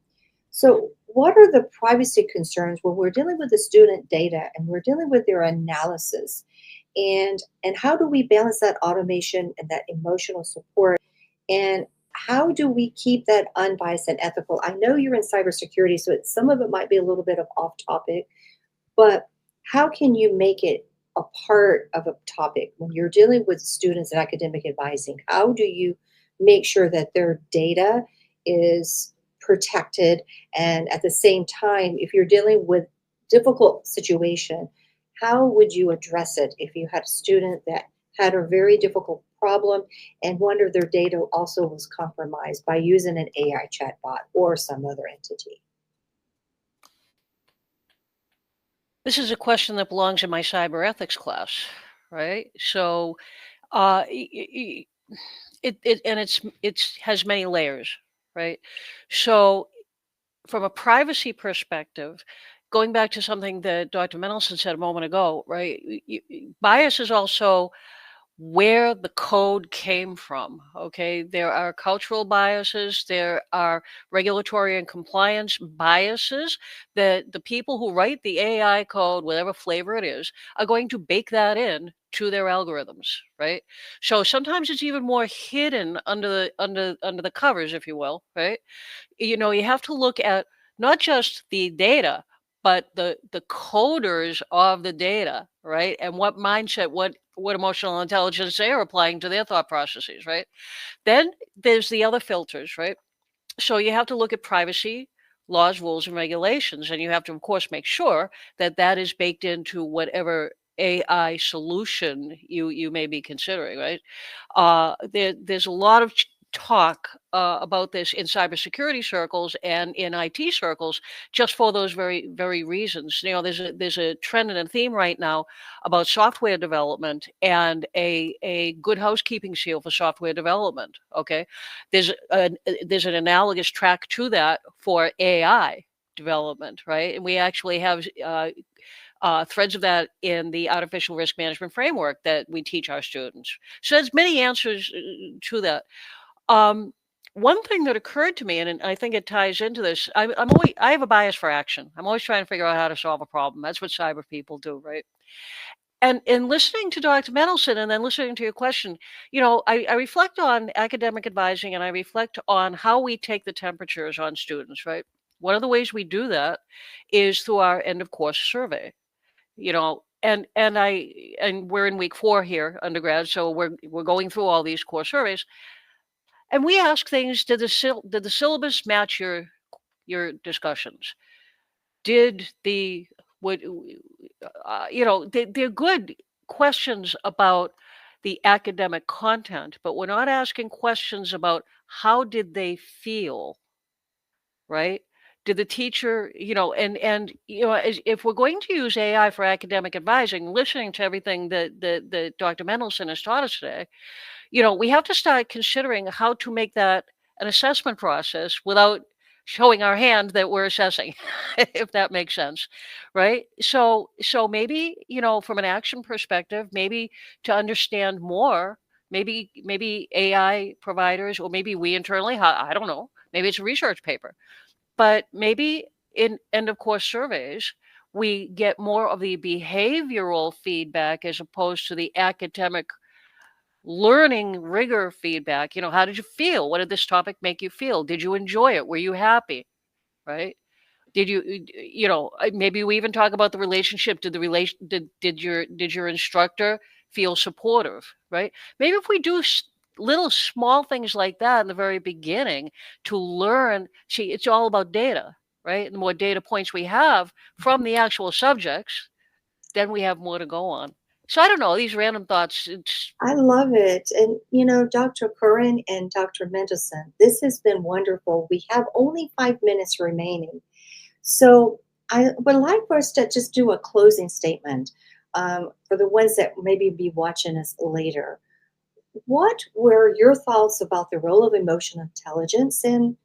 So, what are the privacy concerns when we're dealing with the student data and we're dealing with their analysis? And how do we balance that automation and that emotional support? And how do we keep that unbiased and ethical? I know you're in cybersecurity, so some of it might be a little bit of off topic, but how can you make it a part of a topic when you're dealing with students in academic advising? How do you make sure that their data is protected? And at the same time, if you're dealing with difficult situation, how would you address it if you had a student that had a very difficult problem and one of their data also was compromised by using an AI chatbot or some other entity? This is a question that belongs in my cyber ethics class, right? So, uh, y- y- y- it and it's has many layers, right? So, from a privacy perspective, going back to something that Dr. Mendelson said a moment ago, right? Bias is also where the code came from. Okay. There are cultural biases, there are regulatory and compliance biases that the people who write the AI code, whatever flavor it is, are going to bake that in to their algorithms, right? So sometimes it's even more hidden under the covers, if you will, right? You have to look at not just the data, but the coders of the data, right? And what mindset, what emotional intelligence they are applying to their thought processes, right? Then there's the other filters, right? So you have to look at privacy laws, rules, and regulations, and you have to, of course, make sure that that is baked into whatever AI solution you may be considering, right? There's a lot of talk about this in cybersecurity circles and in IT circles, just for those very reasons. There's a trend and a theme right now about software development and a good housekeeping seal for software development. Okay, there's an analogous track to that for AI development, right? And we actually have threads of that in the artificial risk management framework that we teach our students. So there's many answers to that. Um, One thing that occurred to me, and I think it ties into this, I have a bias for action. I'm always trying to figure out how to solve a problem. That's what cyber people do, right? And in listening to Dr. Mendelson and then listening to your question, I reflect on academic advising and I reflect on how we take the temperatures on students, right? One of the ways we do that is through our end of course survey, and we're in week 4 here, undergrad, so we're going through all these core surveys, and we ask things: did the syllabus match your discussions? Did the would they're good questions about the academic content, but we're not asking questions about how did they feel, right? Did the teacher, if we're going to use AI for academic advising, listening to everything that Dr. Mendelson has taught us today, we have to start considering how to make that an assessment process without showing our hand that we're assessing, if that makes sense, right? So maybe, from an action perspective, maybe to understand more, maybe AI providers, or maybe we internally, I don't know, maybe it's a research paper, but maybe in end of course surveys, we get more of the behavioral feedback as opposed to the academic learning rigor feedback. How did you feel? What did this topic make you feel? Did you enjoy it? Were you happy? Right? Did maybe we even talk about the relationship. Did your instructor feel supportive? Right? Maybe if we do little small things like that in the very beginning to learn. See, it's all about data, right? And the more data points we have from the actual subjects, then we have more to go on. So I don't know, these random thoughts. I love it. And, Dr. Curran and Dr. Mendelson, this has been wonderful. We have only 5 minutes remaining. So, I would like for us to just do a closing statement for the ones that maybe be watching us later. What were your thoughts about the role of emotional intelligence, and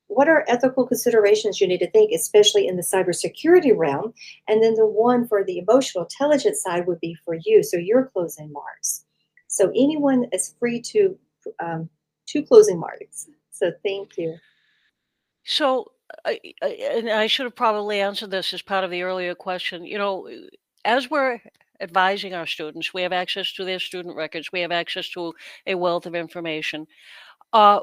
what are ethical considerations you need to think, especially in the cybersecurity realm? And then the one for the emotional intelligence side would be for you. So your closing marks. So anyone is free to closing marks. So thank you. So, and I should have probably answered this as part of the earlier question. As we're advising our students, we have access to their student records, we have access to a wealth of information.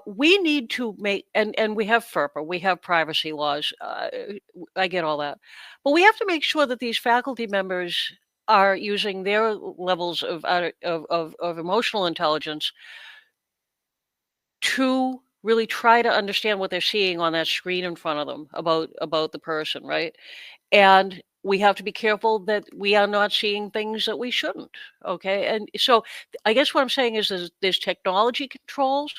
We need to make, and we have FERPA, we have privacy laws. I get all that, but we have to make sure that these faculty members are using their levels of emotional intelligence to really try to understand what they're seeing on that screen in front of them about the person, right? And we have to be careful that we are not seeing things that we shouldn't. Okay, and so I guess what I'm saying is there's technology controls,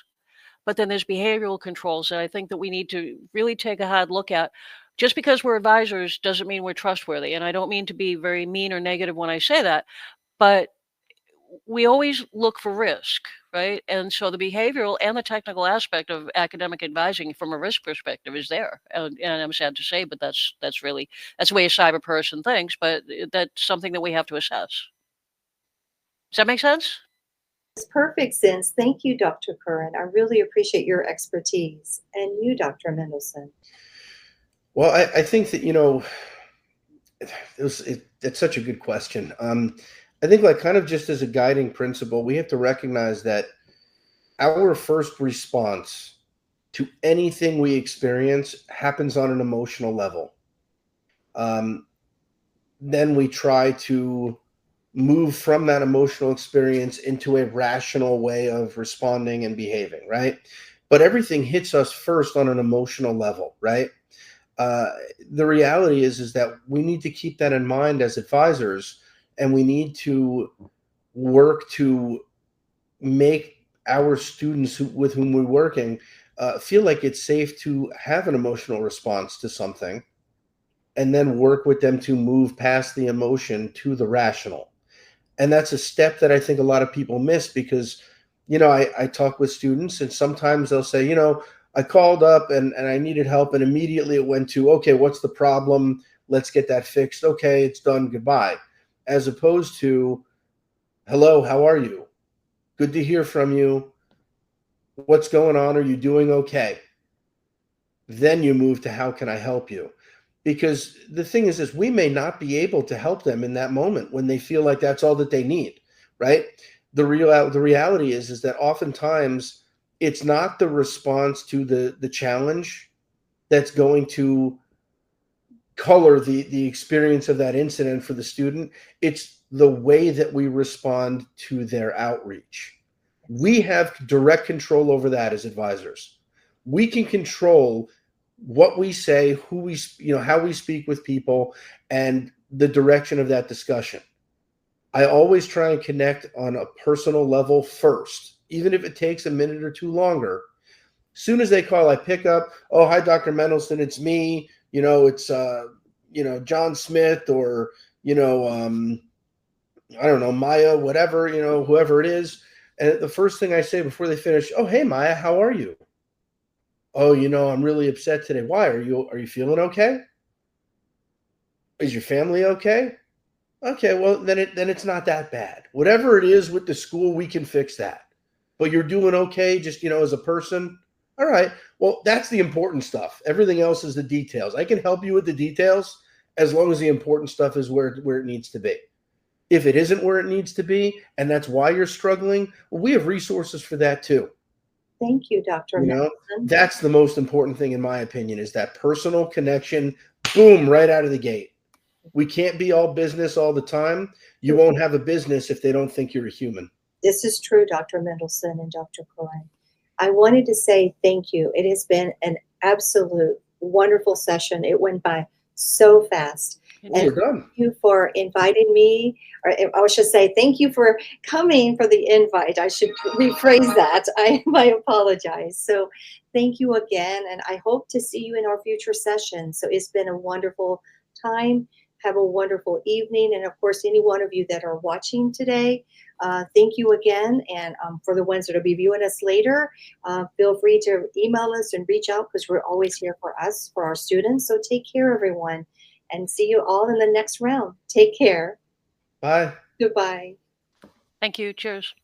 but then there's behavioral controls that I think that we need to really take a hard look at. Just because we're advisors doesn't mean we're trustworthy, and I don't mean to be very mean or negative when I say that, but we always look for risk, right? And so the behavioral and the technical aspect of academic advising from a risk perspective is there. And I'm sad to say, but that's really that's the way a cyber person thinks. But that's something that we have to assess. Does that make sense? It's perfect sense. Thank you, Dr. Curran. I really appreciate your expertise. And you, Dr. Mendelson. Well, I think that, it's such a good question. I think, like, kind of just as a guiding principle, we have to recognize that our first response to anything we experience happens on an emotional level. Then we try to move from that emotional experience into a rational way of responding and behaving, right? But everything hits us first on an emotional level, right? Uh, the reality is that we need to keep that in mind as advisors, and we need to work to make our students with whom we're working feel like it's safe to have an emotional response to something, and then work with them to move past the emotion to the rational. And that's a step that I think a lot of people miss because, I talk with students and sometimes they'll say, I called up and I needed help, and immediately it went to, okay, what's the problem? Let's get that fixed. Okay, it's done. Goodbye. As opposed to, hello, how are you? Good to hear from you. What's going on? Are you doing okay? Then you move to, how can I help you? Because the thing is we may not be able to help them in that moment when they feel like that's all that they need, right? The reality is that oftentimes it's not the response to the challenge that's going to color the experience of that incident for the student. It's the way that we respond to their outreach. We have direct control over that as advisors. We can control what we say, who we, how we speak with people, and the direction of that discussion. I always try and connect on a personal level first, even if it takes a minute or two longer. Soon as they call, I pick up. Oh, hi, Dr. Mendelson, it's me. It's John Smith, or I don't know, Maya, whatever, whoever it is. And the first thing I say before they finish, oh, hey, Maya, how are you? Oh, I'm really upset today. Why? Are you feeling okay? Is your family okay? Okay, well, then it's not that bad. Whatever it is with the school, we can fix that. But you're doing okay, just, as a person. All right. Well, that's the important stuff. Everything else is the details. I can help you with the details as long as the important stuff is where it needs to be. If it isn't where it needs to be, and that's why you're struggling, well, we have resources for that too. Thank you, Dr. Mendelson. That's the most important thing, in my opinion, is that personal connection. Boom, right out of the gate. We can't be all business all the time. You won't have a business if they don't think you're a human. This is true, Dr. Mendelson and Dr. Cohen. I wanted to say thank you. It has been an absolute wonderful session. It went by so fast. Well, we're done. Thank you for inviting me, or I should say thank you for coming for the invite. I should rephrase that. I apologize. So thank you again, and I hope to see you in our future sessions. So it's been a wonderful time. Have a wonderful evening. And of course, any one of you that are watching today, thank you again. And for the ones that will be viewing us later, feel free to email us and reach out because we're always here for us, for our students. So take care, everyone, and see you all in the next round. Take care. Bye. Goodbye. Thank you. Cheers.